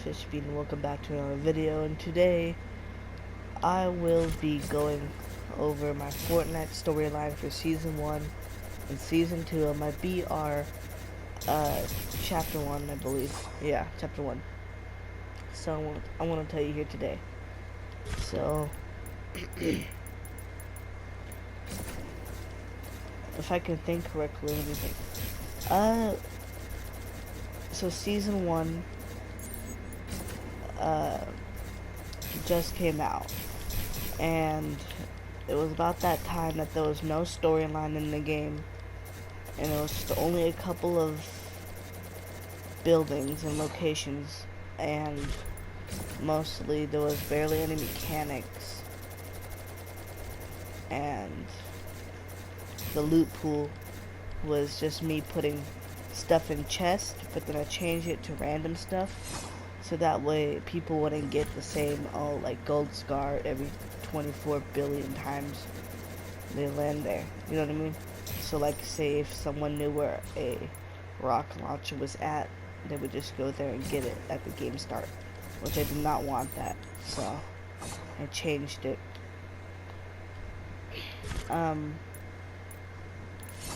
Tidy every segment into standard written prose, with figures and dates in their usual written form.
Fishbean and welcome back to another video, and today I will be going over my Fortnite storyline for Season 1 and Season 2 of my BR Chapter 1, I believe. Yeah, Chapter 1. So I want to tell you here today. So, if I can think correctly, let me think. So Season 1 just came out, and it was about that time that there was no storyline in the game, and it was just only a couple of buildings and locations, and mostly there was barely any mechanics, and the loot pool was just me putting stuff in chests, but then I changed it to random stuff, so that way people wouldn't get the same, like gold scar every 24 billion times they land there. You know what I mean? So like, say if someone knew where a rock launcher was at, they would just go there and get it at the game start, which I did not want that, so I changed it.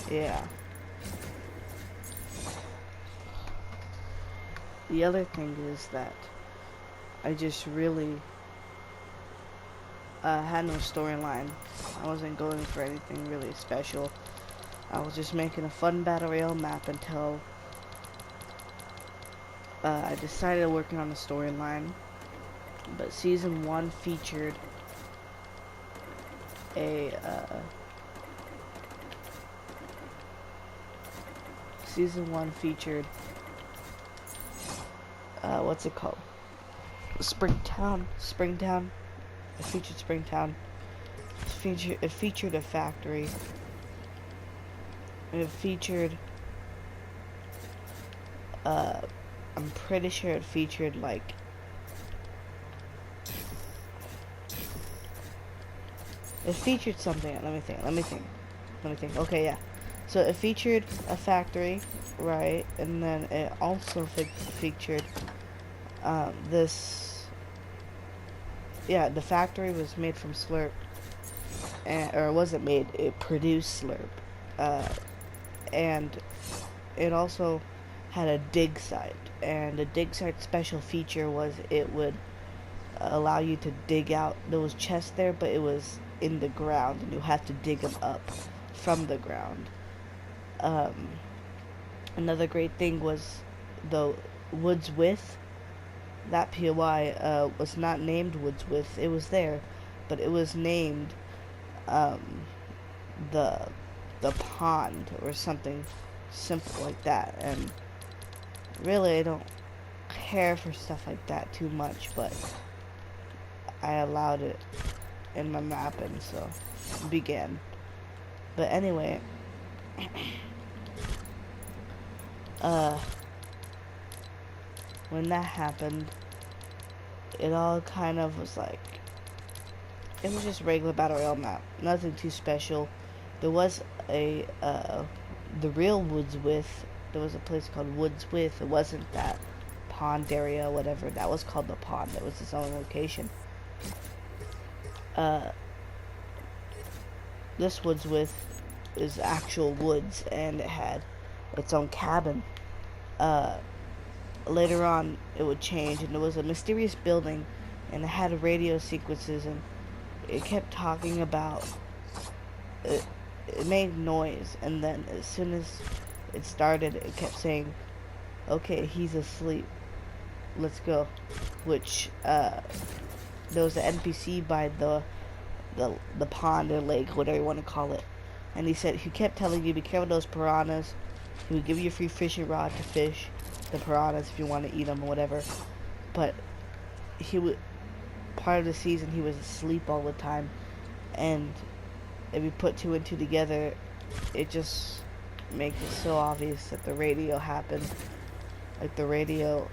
Yeah. The other thing is that I just really had no storyline. I wasn't going for anything really special. I was just making a fun battle royale map until I decided working on a storyline. But Season 1 featured a what's it called? Springtown. It featured Springtown. It featured a factory. It featured I'm pretty sure it featured like something. Let me think. Okay, yeah. So it featured a factory, right? And then it also featured this. Yeah, the factory was made from Slurp, or it wasn't made. It produced Slurp, and it also had a dig site. And the dig site special feature was it would allow you to dig out. There was chests there, but it was in the ground, and you had to dig them up from the ground. Another great thing was the Woods With. That POI was not named Woods With. It was there, but it was named the pond or something simple like that. And really, I don't care for stuff like that too much, but I allowed it in my map, and so began. But anyway, when that happened, it all kind of was like, it was just regular battle royale map, nothing too special. There was a the real Woods With. There was a place called Woods With. It wasn't that pond area, whatever. That was called the pond. That was its own location. This Woods With is actual woods, and it had its own cabin. Later on, it would change, and there was a mysterious building, and it had radio sequences, and it kept talking about it. It made noise, and then as soon as it started, it kept saying, "Okay, he's asleep. Let's go." Which there was an NPC by the pond or lake, whatever you want to call it, and he kept telling you, "Be careful of those piranhas." He would give you a free fishing rod to fish the piranhas if you want to eat them or whatever. But part of the season he was asleep all the time, and if you put two and two together, it just makes it so obvious that the radio happened. Like the radio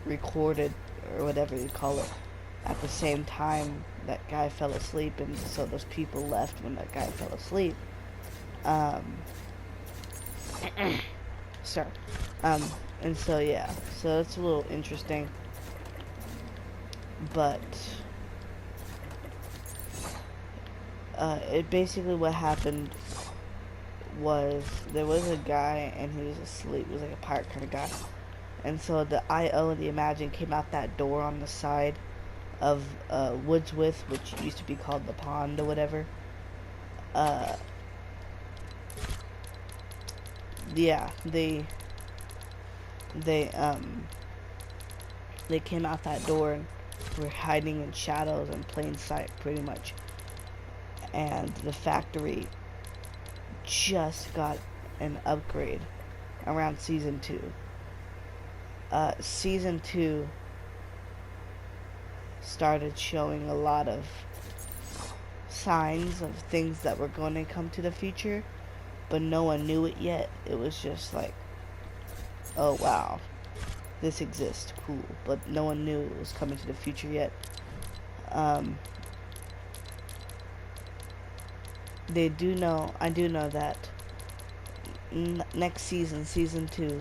recorded, or whatever you call it, at the same time that guy fell asleep, and so those people left when that guy fell asleep. Sorry. And so yeah, so it's a little interesting. but it basically what happened was there was a guy and he was asleep. It was like a pirate kind of guy, and so the IO and the Imagine came out that door on the side of Woodswith, which used to be called the Pond or whatever. Uh, yeah, they they came out that door and were hiding in shadows and plain sight, pretty much. And the factory just got an upgrade around season 2. Season 2 started showing a lot of signs of things that were going to come to the future, but no one knew it yet. It was just like, oh wow, this exists, cool, but no one knew it was coming to the future yet. I do know that next season, season 2,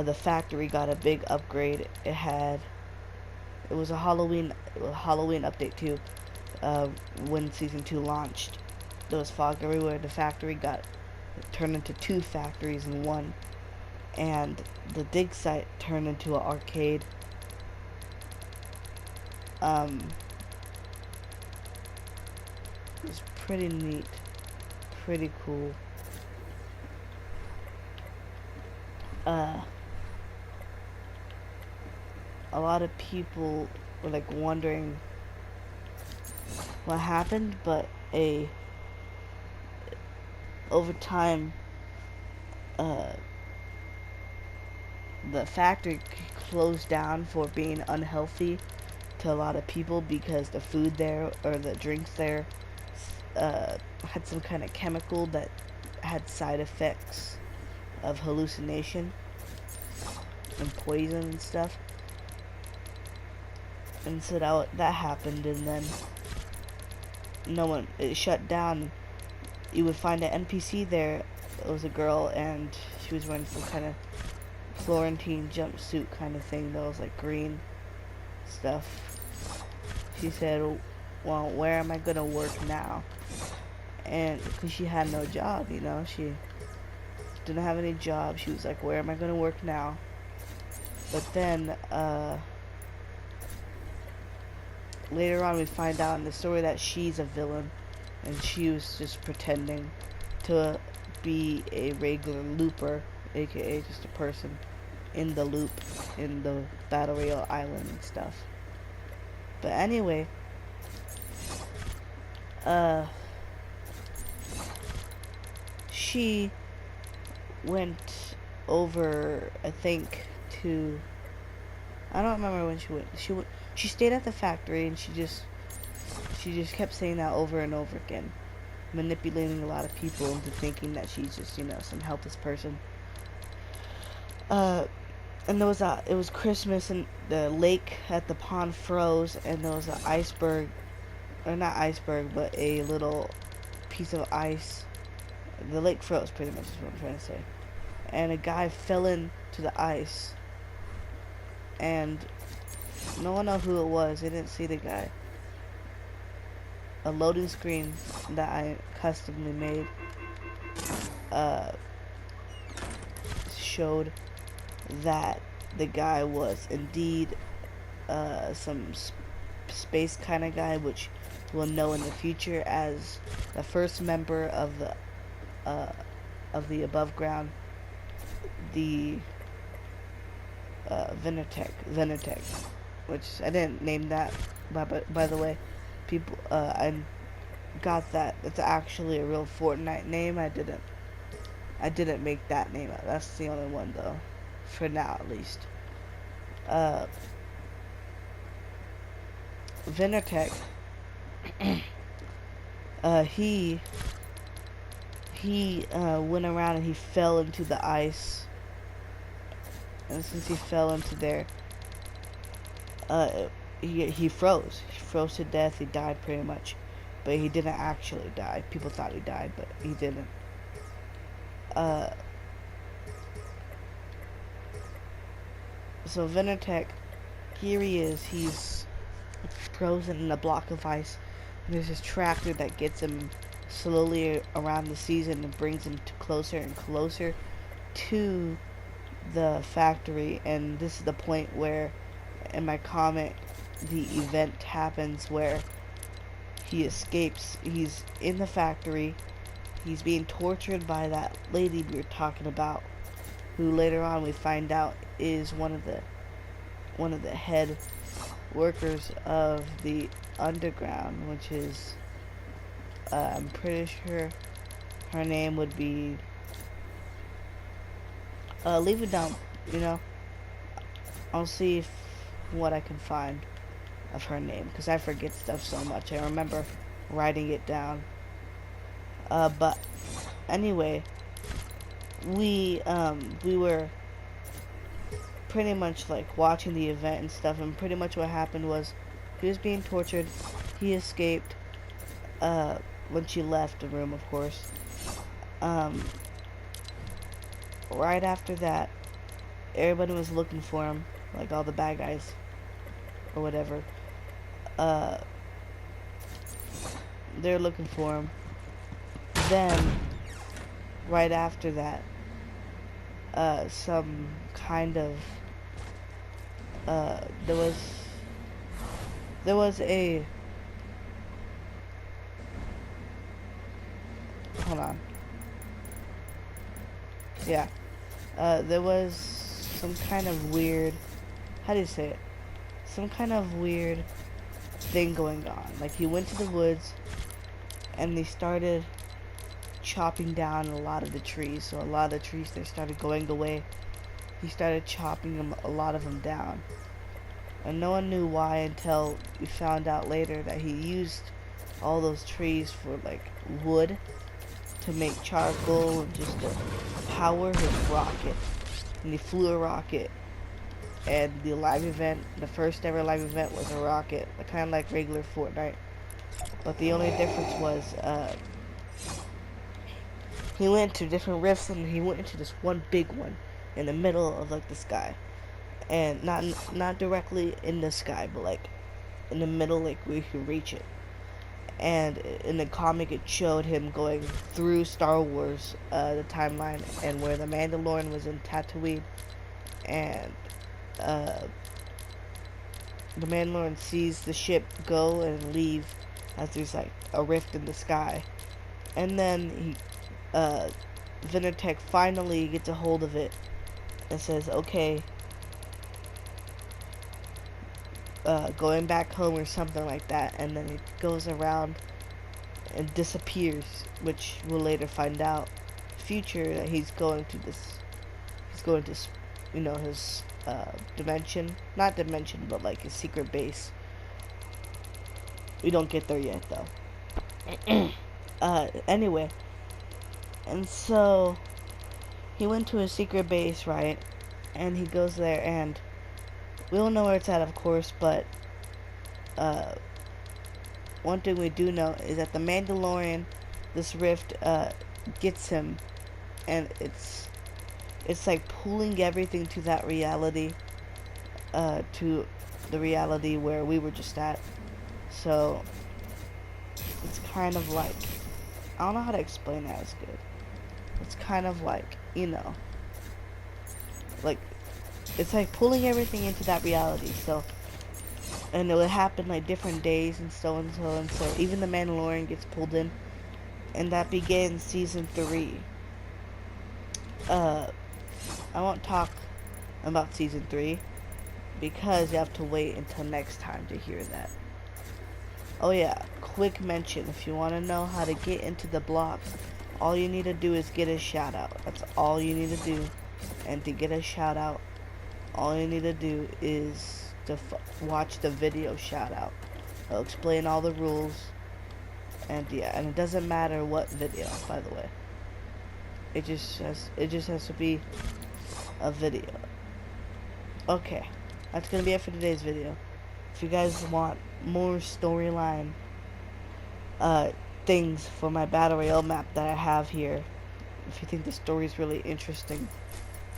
the factory got a big upgrade. It was a Halloween update too. When season 2 launched, there was fog everywhere. The factory got turned into 2 factories in one, and the dig site turned into an arcade. It was pretty neat, pretty cool. A lot of people were like wondering what happened, but over time, the factory closed down for being unhealthy to a lot of people because the food there or the drinks there had some kind of chemical that had side effects of hallucination and poison and stuff. And so that happened, and then it shut down. You would find an NPC there. It was a girl, and she was wearing some kind of Florentine jumpsuit kind of thing that was like green stuff. She said, well, where am I gonna work now? And because she had no job, she didn't have any job. She was like, where am I gonna work now? But then later on we find out in the story that she's a villain, and she was just pretending to be a regular looper, aka just a person in the loop in the Battle Royale island and stuff. But anyway, she went over, I think, I don't remember when she went. She stayed at the factory, and she just kept saying that over and over again, manipulating a lot of people into thinking that she's just, some helpless person. And it was Christmas, and the lake at the pond froze, and there was an iceberg, or not iceberg, but a little piece of ice. The lake froze, pretty much is what I'm trying to say. And a guy fell into the ice, and no one knows who it was. They didn't see the guy. A loading screen that I customly made showed that the guy was indeed some space kind of guy, which we'll know in the future as the first member of the above ground, the Venertech, which I didn't name that, by the way. People, I got that. It's actually a real Fortnite name. I didn't make that name up. That's the only one though, for now at least. Venertech, he went around and he fell into the ice, and since he fell into there, he froze. He froze to death. He died pretty much, but he didn't actually die. People thought he died, but he didn't. So Venertech, here he is. frozen in a block of ice. And there's this tractor that gets him slowly around the season and brings him to closer and closer to the factory. And this is the point where, in my comic, the event happens where he escapes. He's in the factory. He's being tortured by that lady we were talking about, who later on we find out is one of the head workers of the underground, which is I'm pretty sure her name would be leave it down, you know. I'll see if what I can find of her name, because I forget stuff so much. I remember writing it down. But anyway, we were pretty much like watching the event and stuff, and pretty much what happened was he was being tortured. He escaped when she left the room, of course. Right after that, everybody was looking for him, like all the bad guys or whatever. They're looking for him. Then, right after that, some kind of there was a hold on. Yeah. There was some kind of weird, how do you say it? Some kind of weird thing going on. Like, he went to the woods and they started chopping down a lot of the trees. So a lot of the trees, they started going away. He started chopping them, a lot of them down. And no one knew why until we found out later that he used all those trees for, like, wood to make charcoal and just to power his rocket. And he flew a rocket. And the live event, the first ever live event, was a rocket, kind of like regular Fortnite. But the only difference was he went to different rifts, and he went into this one big one in the middle of like the sky, and not directly in the sky, but like in the middle, like where you can reach it. And in the comic, it showed him going through Star Wars, the timeline, and where the Mandalorian was in Tatooine, and the Mandalorian sees the ship go and leave as there's like a rift in the sky, and then he, Venertech finally gets a hold of it and says, "Okay, going back home," or something like that, and then it goes around and disappears, which we'll later find out future that he's going to you know, his dimension, not dimension, but like his secret base. We don't get there yet though. Anyway, and so he went to his secret base, right? And he goes there, and we don't know where it's at, of course, but one thing we do know is that the Mandalorian, this rift, gets him, and it's like pulling everything to that reality, to the reality where we were just at. So it's kind of like, I don't know how to explain that as good. It's kind of like, you know, like, it's like pulling everything into that reality. So, and it would happen like different days and so and so and so. Even the Mandalorian gets pulled in, and that begins season 3. I won't talk about season 3 because you have to wait until next time to hear that. Oh yeah, quick mention, if you want to know how to get into the blocks, all you need to do is get a shout out. That's all you need to do. And to get a shout out, all you need to do is to watch the video shout out. I'll explain all the rules. And yeah, and it doesn't matter what video, by the way. It just has to be a video. Okay, that's gonna be it for today's video. If you guys want more storyline things for my Battle Royale map that I have here, if you think the story is really interesting,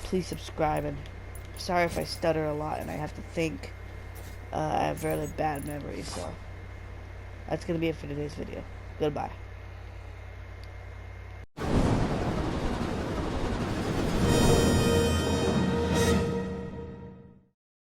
please subscribe. And sorry if I stutter a lot and I have to think I have really bad memory, so that's gonna be it for today's video. Goodbye.